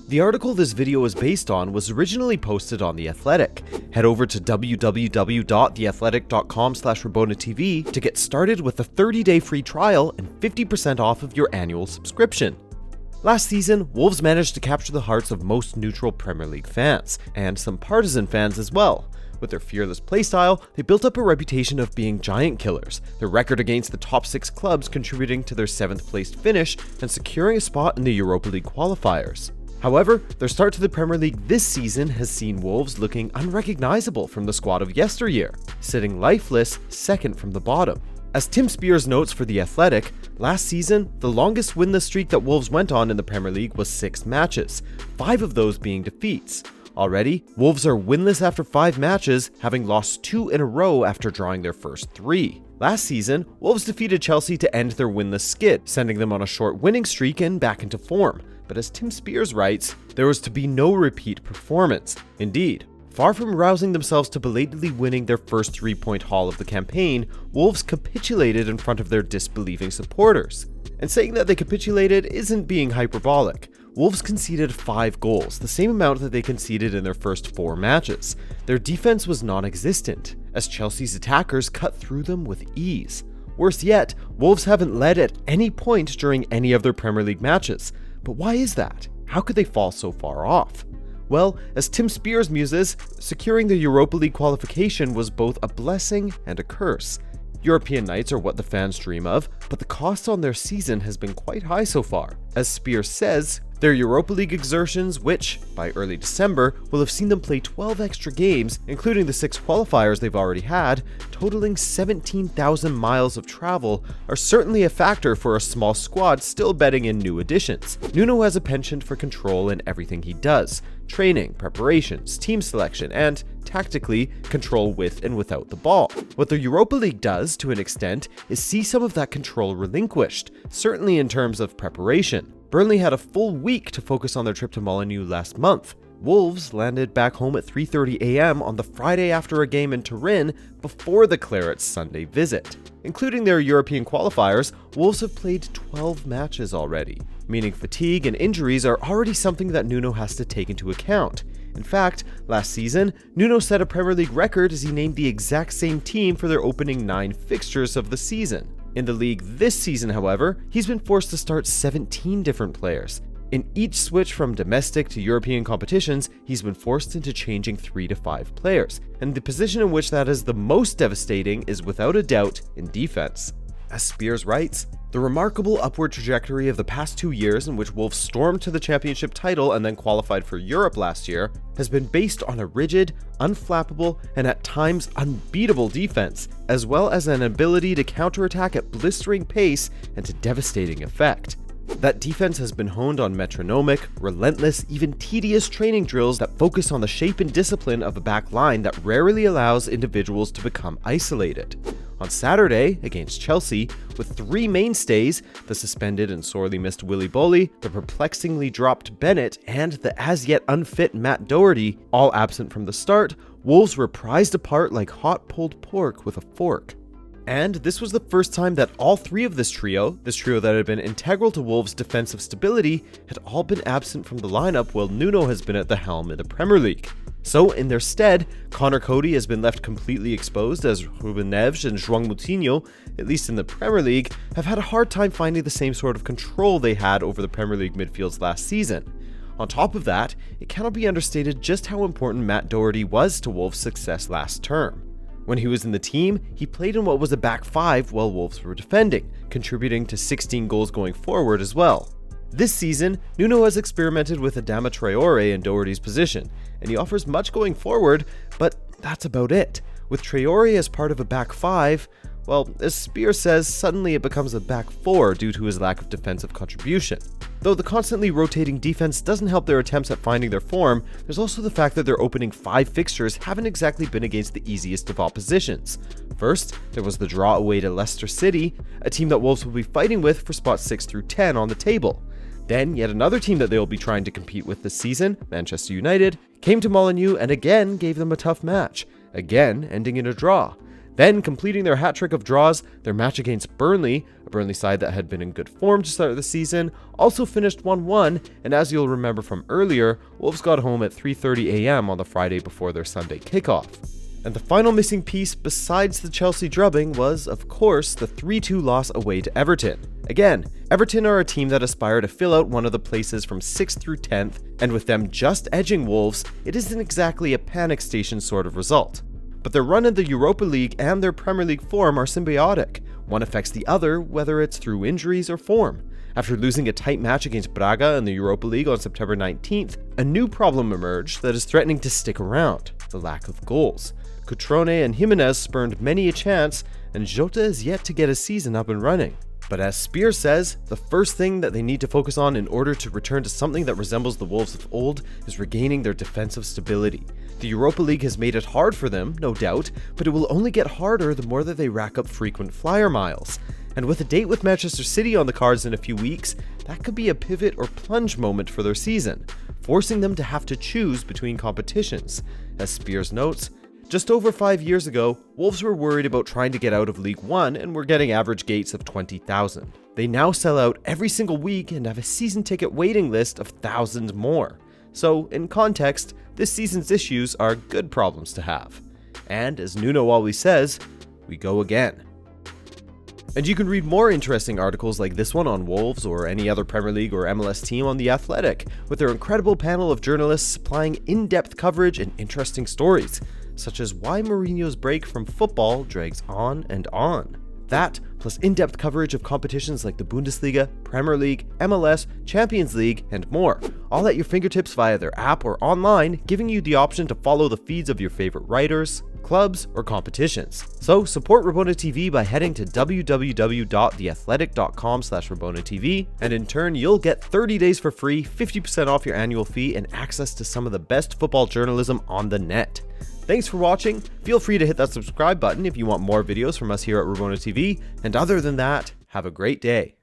The article this video is based on was originally posted on The Athletic. Head over to www.theathletic.com/RabonaTV to get started with a 30-day free trial and 50% off of your annual subscription. Last season, Wolves managed to capture the hearts of most neutral Premier League fans, and some partisan fans as well. With their fearless playstyle, they built up a reputation of being giant killers, their record against the top 6 clubs contributing to their 7th placed finish and securing a spot in the Europa League qualifiers. However, their start to the Premier League this season has seen Wolves looking unrecognizable from the squad of yesteryear, sitting lifeless second from the bottom. As Tim Spears notes for The Athletic, last season, the longest winless streak that Wolves went on in the Premier League was 6 matches, 5 of those being defeats. Already, Wolves are winless after 5 matches, having lost 2 in a row after drawing their first 3. Last season, Wolves defeated Chelsea to end their winless skid, sending them on a short winning streak and back into form. But as Tim Spears writes, there was to be no repeat performance. Indeed, far from rousing themselves to belatedly winning their first 3-point haul of the campaign, Wolves capitulated in front of their disbelieving supporters. And saying that they capitulated isn't being hyperbolic. Wolves conceded 5 goals, the same amount that they conceded in their first 4 matches. Their defense was non-existent, as Chelsea's attackers cut through them with ease. Worse yet, Wolves haven't led at any point during any of their Premier League matches. But why is that? How could they fall so far off? Well, as Tim Spears muses, securing the Europa League qualification was both a blessing and a curse. European nights are what the fans dream of, but the cost on their season has been quite high so far. As Spears says, their Europa League exertions, which, by early December, will have seen them play 12 extra games, including the 6 qualifiers they've already had, totaling 17,000 miles of travel, are certainly a factor for a small squad still betting in new additions. Nuno has a penchant for control in everything he does: training, preparations, team selection, and, tactically, control with and without the ball. What the Europa League does, to an extent, is see some of that control relinquished, certainly in terms of preparation. Burnley had a full week to focus on their trip to Molineux last month. Wolves landed back home at 3:30 a.m. on the Friday after a game in Turin before the Clarets' Sunday visit. Including their European qualifiers, Wolves have played 12 matches already, meaning fatigue and injuries are already something that Nuno has to take into account. In fact, last season, Nuno set a Premier League record as he named the exact same team for their opening 9 fixtures of the season. In the league this season, however, he's been forced to start 17 different players. In each switch from domestic to European competitions, he's been forced into changing 3 to 5 players, and the position in which that is the most devastating is without a doubt in defense. As Spears writes, the remarkable upward trajectory of the past 2 years in which Wolves stormed to the championship title and then qualified for Europe last year has been based on a rigid, unflappable, and at times unbeatable defense, as well as an ability to counterattack at blistering pace and to devastating effect. That defense has been honed on metronomic, relentless, even tedious training drills that focus on the shape and discipline of a back line that rarely allows individuals to become isolated. On Saturday, against Chelsea, with 3 mainstays, the suspended and sorely missed Willy Boly, the perplexingly dropped Bennett, and the as-yet unfit Matt Doherty, all absent from the start, Wolves were prized apart like hot pulled pork with a fork. And this was the first time that all 3 of this trio that had been integral to Wolves' defensive stability, had all been absent from the lineup while Nuno has been at the helm in the Premier League. So, in their stead, Connor Cody has been left completely exposed as Ruben Neves and João Moutinho, at least in the Premier League, have had a hard time finding the same sort of control they had over the Premier League midfields last season. On top of that, it cannot be understated just how important Matt Doherty was to Wolves' success last term. When he was in the team, he played in what was a back 5 while Wolves were defending, contributing to 16 goals going forward as well. This season, Nuno has experimented with Adama Traore in Doherty's position, and he offers much going forward, but that's about it. With Traore as part of a back 5, well, as Spears says, suddenly it becomes a back 4 due to his lack of defensive contribution. Though the constantly rotating defense doesn't help their attempts at finding their form, there's also the fact that their opening 5 fixtures haven't exactly been against the easiest of oppositions. First, there was the draw away to Leicester City, a team that Wolves will be fighting with for spots 6 through 10 on the table. Then, yet another team that they will be trying to compete with this season, Manchester United, came to Molineux and again gave them a tough match, again ending in a draw. Then, completing their hat trick of draws, their match against Burnley, a Burnley side that had been in good form to start the season, also finished 1-1, and as you'll remember from earlier, Wolves got home at 3:30 AM on the Friday before their Sunday kickoff. And the final missing piece besides the Chelsea drubbing was, of course, the 3-2 loss away to Everton. Again, Everton are a team that aspire to fill out one of the places from 6th through 10th, and with them just edging Wolves, it isn't exactly a panic station sort of result. But their run in the Europa League and their Premier League form are symbiotic. One affects the other, whether it's through injuries or form. After losing a tight match against Braga in the Europa League on September 19th, a new problem emerged that is threatening to stick around: the lack of goals. Cutrone and Jimenez spurned many a chance, and Jota is yet to get a season up and running. But as Spear says, the first thing that they need to focus on in order to return to something that resembles the Wolves of old is regaining their defensive stability. The Europa League has made it hard for them, no doubt, but it will only get harder the more that they rack up frequent flyer miles. And with a date with Manchester City on the cards in a few weeks, that could be a pivot or plunge moment for their season, forcing them to have to choose between competitions. As Spears notes, just over 5 years ago, Wolves were worried about trying to get out of League One and were getting average gates of 20,000. They now sell out every single week and have a season ticket waiting list of thousands more. So, in context, this season's issues are good problems to have. And as Nuno always says, we go again. And you can read more interesting articles like this one on Wolves or any other Premier League or MLS team on The Athletic, with their incredible panel of journalists supplying in-depth coverage and interesting stories, such as why Mourinho's break from football drags on and on. That, plus in-depth coverage of competitions like the Bundesliga, Premier League, MLS, Champions League, and more, all at your fingertips via their app or online, giving you the option to follow the feeds of your favorite writers, clubs, or competitions. So support Rabona TV by heading to www.theathletic.com/Rabona TV, and in turn you'll get 30 days for free, 50% off your annual fee, and access to some of the best football journalism on the net. Thanks for watching. Feel free to hit that subscribe button if you want more videos from us here at Rabona TV, and other than that, have a great day.